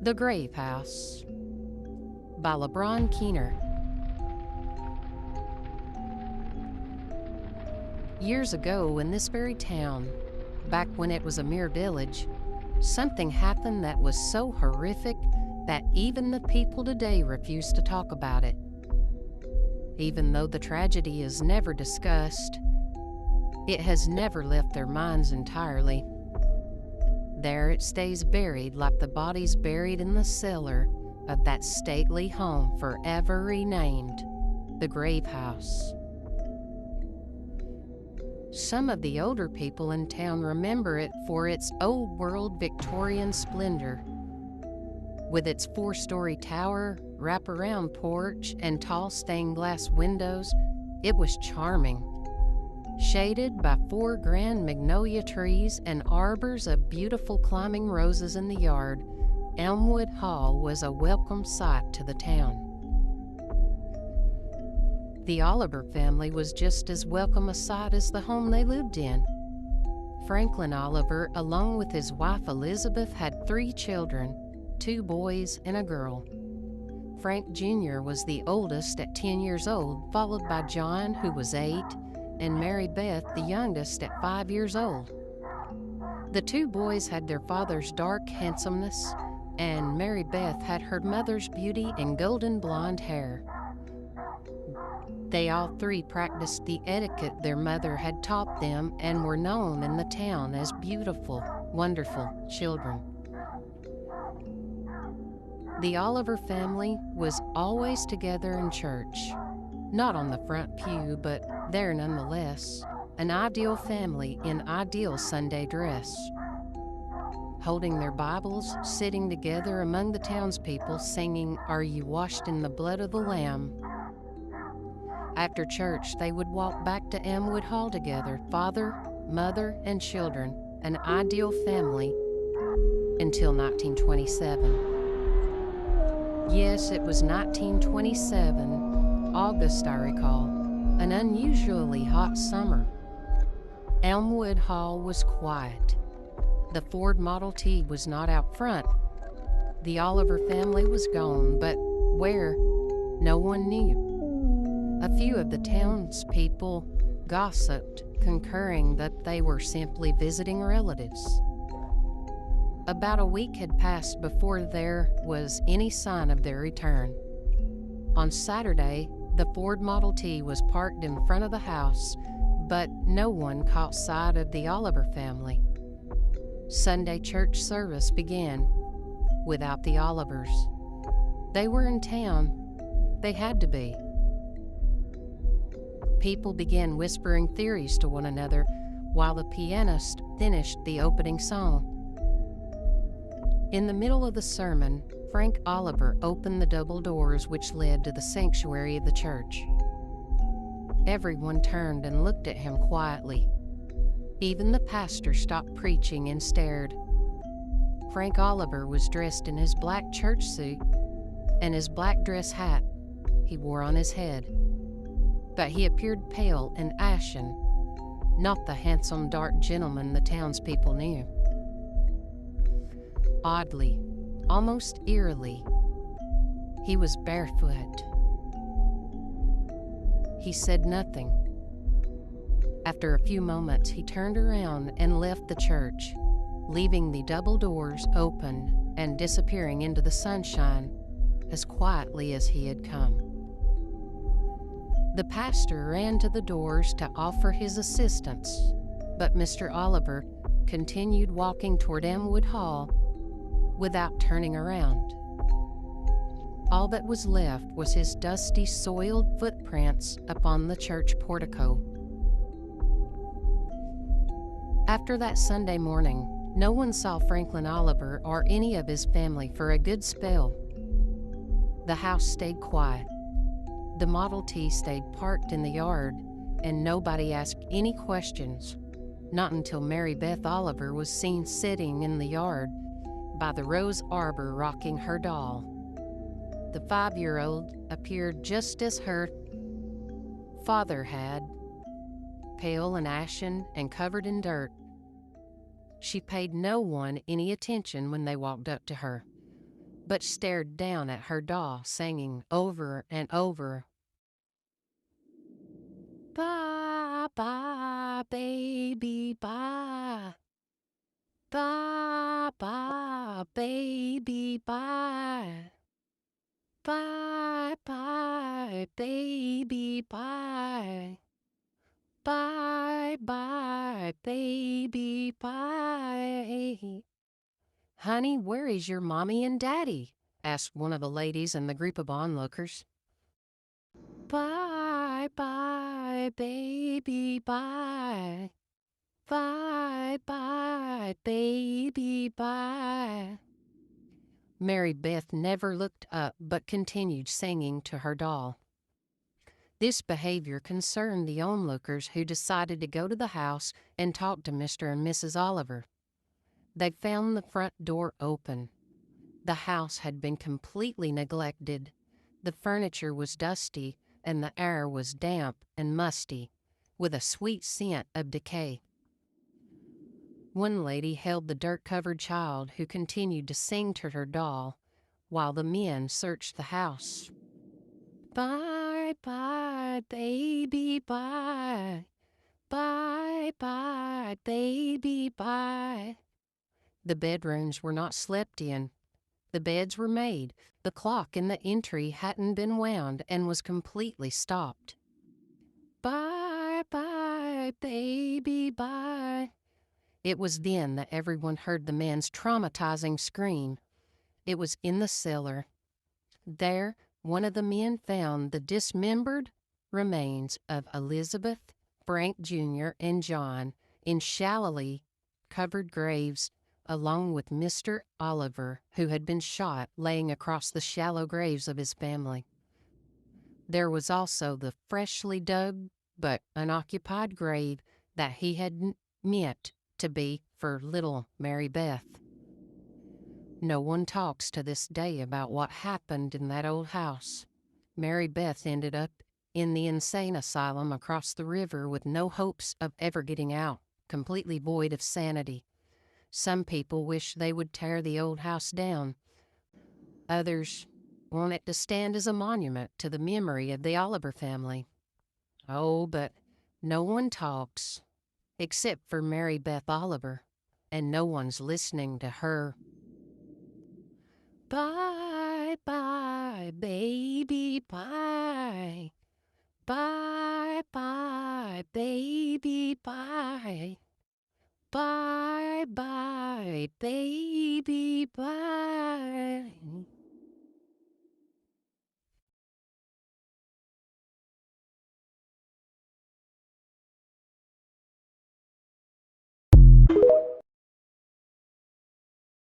The Grave House by LeBron Keener. Years ago in this very town, back when it was a mere village, something happened that was so horrific that even the people today refuse to talk about it. Even though the tragedy is never discussed, it has never left their minds entirely. There it stays buried like the bodies buried in the cellar of that stately home forever renamed the Grave House. Some of the older people in town remember it for its old-world Victorian splendor. With its 4-story tower, wraparound porch, and tall stained glass windows, it was charming. Shaded by 4 grand magnolia trees and arbors of beautiful climbing roses in the yard, Elmwood Hall was a welcome sight to the town. The Oliver family was just as welcome a sight as the home they lived in. Franklin Oliver, along with his wife Elizabeth, had 3 children, 2 boys and a girl. Frank Jr. was the oldest at 10 years old, followed by John, who was 8, and Mary Beth, the youngest, at 5 years old. The 2 boys had their father's dark handsomeness, and Mary Beth had her mother's beauty and golden blonde hair. They all 3 practiced the etiquette their mother had taught them and were known in the town as beautiful, wonderful children. The Oliver family was always together in church, not on the front pew, but there nonetheless, an ideal family in ideal Sunday dress. Holding their Bibles, sitting together among the townspeople, singing, "Are you washed in the blood of the Lamb?" After church, they would walk back to Elmwood Hall together, father, mother, and children, an ideal family, until 1927. Yes, it was 1927, August, I recall, an unusually hot summer. Elmwood Hall was quiet. The Ford Model T was not out front. The Oliver family was gone, but where? No one knew. A few of the townspeople gossiped, concurring that they were simply visiting relatives. About a week had passed before there was any sign of their return. On Saturday, the Ford Model T was parked in front of the house, but no one caught sight of the Oliver family. Sunday church service began without the Olivers. They were in town. They had to be. People began whispering theories to one another while the pianist finished the opening song. In the middle of the sermon, Frank Oliver opened the double doors which led to the sanctuary of the church. Everyone turned and looked at him quietly. Even the pastor stopped preaching and stared. Frank Oliver was dressed in his black church suit and his black dress hat he wore on his head. But he appeared pale and ashen, not the handsome, dark gentleman the townspeople knew. Oddly, almost eerily, he was barefoot. He said nothing. After a few moments, he turned around and left the church, leaving the double doors open and disappearing into the sunshine as quietly as he had come. The pastor ran to the doors to offer his assistance, but Mr. Oliver continued walking toward Elmwood Hall without turning around. All that was left was his dusty, soiled footprints upon the church portico. After that Sunday morning, no one saw Franklin Oliver or any of his family for a good spell. The house stayed quiet. The Model T stayed parked in the yard, and nobody asked any questions, not until Mary Beth Oliver was seen sitting in the yard by the rose arbor rocking her doll. The 5-year-old appeared just as her father had, pale and ashen and covered in dirt. She paid no one any attention when they walked up to her. but stared down at her doll, singing over and over, "Bye, bye, baby, bye. Bye, bye, baby, bye. Bye, bye, baby, bye. Bye, bye, baby, bye." "Honey, where is your mommy and daddy?" asked one of the ladies in the group of onlookers. "Bye, bye, baby, bye. Bye, bye, baby, bye." Mary Beth never looked up but continued singing to her doll. This behavior concerned the onlookers, who decided to go to the house and talk to Mr. and Mrs. Oliver. They found the front door open. The house had been completely neglected. The furniture was dusty, and the air was damp and musty, with a sweet scent of decay. One lady held the dirt-covered child, who continued to sing to her doll while the men searched the house. "Bye, bye, baby, bye. Bye, bye, baby, bye." The bedrooms were not slept in. The beds were made. The clock in the entry hadn't been wound and was completely stopped. "Bye, bye, baby, bye." It was then that everyone heard the man's traumatizing scream. It was in the cellar. There, one of the men found the dismembered remains of Elizabeth, Frank Jr., and John in shallowly covered graves, along with Mr. Oliver, who had been shot, laying across the shallow graves of his family. There was also the freshly dug but unoccupied grave that he had meant to be for little Mary Beth. No one talks to this day about what happened in that old house. Mary Beth ended up in the insane asylum across the river with no hopes of ever getting out, completely void of sanity. Some people wish they would tear the old house down. Others want it to stand as a monument to the memory of the Oliver family. Oh, but no one talks, except for Mary Beth Oliver, and no one's listening to her. "Bye, bye, baby, bye. Bye, bye, baby, bye. Bye, bye, baby, bye."